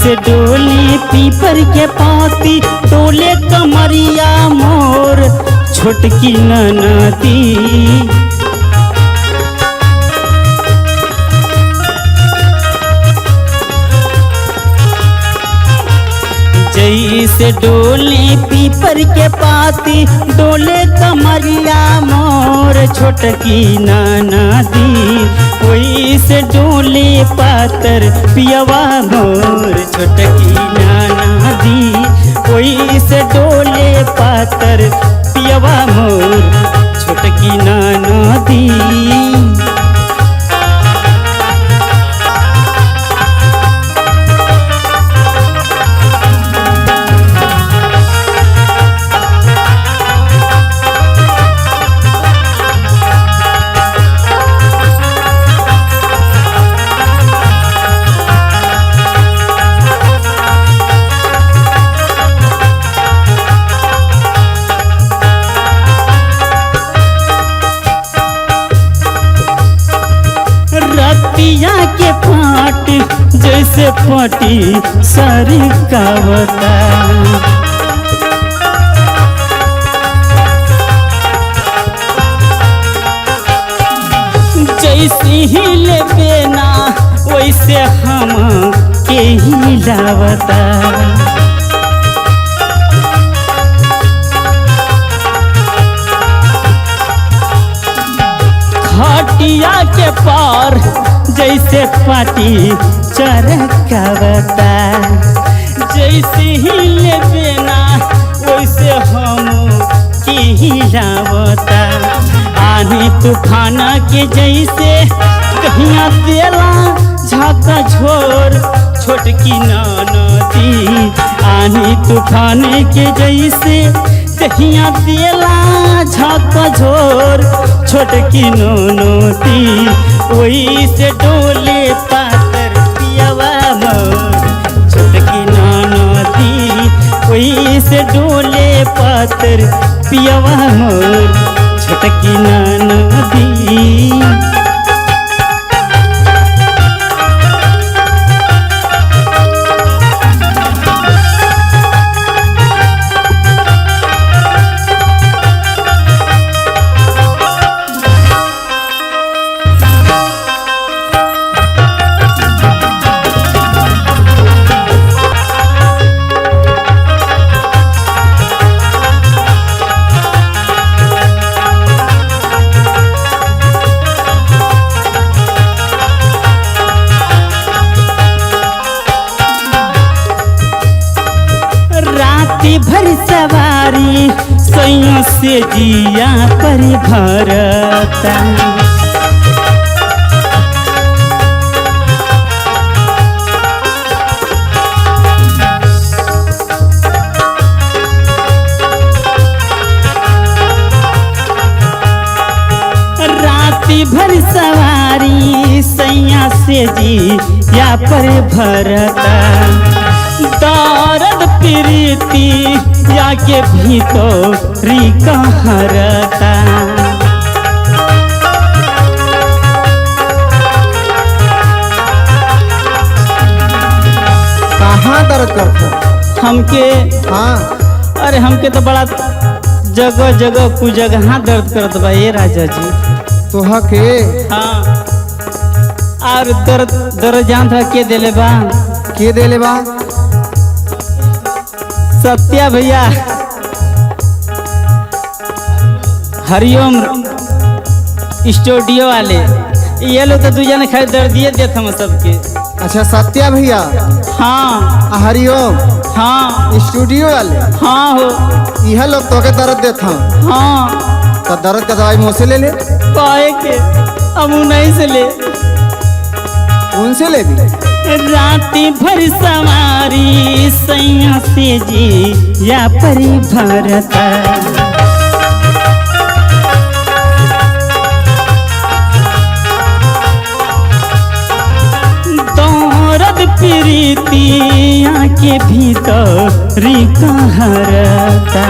जैसे डोली पीपर के पाती डोले कमरिया मोर छोटकी ननदी। जैसे डोले पीपर के पाती डोले कमरिया मोर छोटकी ननदी। वैसे डोले पातर पियवा मोर छोटकी ननदी। वैसे डोले पातर पियवा मोर छोटकी ननदी। रतिया के फाट जैसे फटी सरकावता। जैसे हिले बेना वैसे हम के हिलावता। खटिया के पार जैसे पाटी चरकावता। जैसे हिले बेना वैसे हम के हिलावता। आनी तूफान के जैसे कहिया देला झाका झोर छोटकी ननदी। आनी तूफान के जैसे कहिया देला झाका झोर छोटकी ननदी। वैसे डोले पातर पियवा मोर छोटकी ननदी। वैसे डोले पातर पियवा मोर छोटकी ननदी। भर सवारी सैयों से जिया पर भरता। राती भर सवारी सैया से जिया पर भरता। दर्द प्रीति जाके भीतरी कहरता। कहाँ दर्द करता हमके? हाँ अरे हमके तो बड़ा जगह जगह कुछ जगह दर्द करत बा ये राजा जी। तो के हाँ और दर्द जान था के देले बा? के देले बा? सत्या भैया हरिओम स्टूडियो वाले ये लोग तो दूजा ने खाली दर्द दिए देते हम सबके। अच्छा सत्या भैया। हाँ हरिओम। हाँ स्टूडियो वाले। हाँ हो यह लोग तो के दर्द देता हूँ। हाँ तो दर्द का दवाई मुँह से ले ले। काहे के हम नहीं से ले उनसे ले भी। राती भर सवारी सैया से जी या परी भरता। दर्द प्रीतिया के भीतरी कहरता।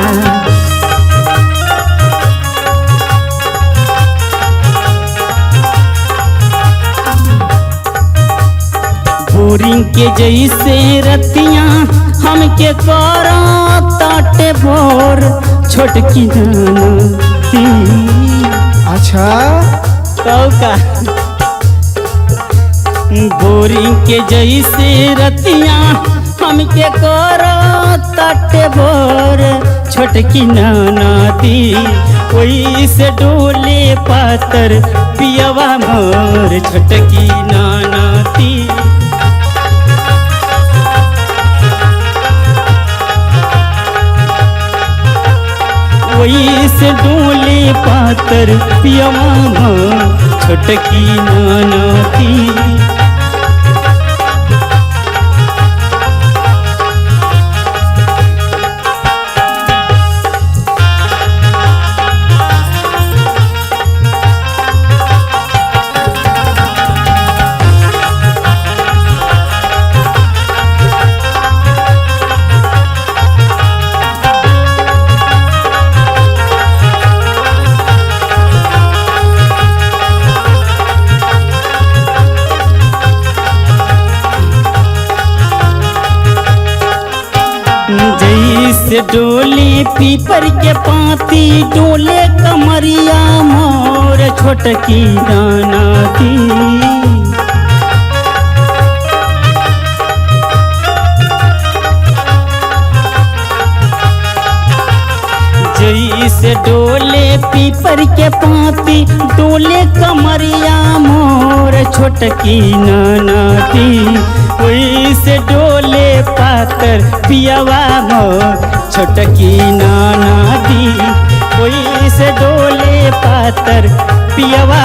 बोरिंग के जैसे रतियां हमके करो ताटे भोर छोटकी नाती। अच्छा का बोरिंग के जैसे रतियां हमके करो ताटे भोर छोटकी नाती। वही से डोले पातर पियवा मोर छोटकी नाती। वही से डोले पातर पियवा मोर छोटकी नाती। जैसे डोले पीपर के पाती डोले कमरिया मोर छोटकी नाती। जैसे डोले पीपर के पाती डोले कमरिया मोर छोटकी नाती। वैसे डोले पातर पियवा मोर छोटकी नाती। वैसे डोले पातर पियवा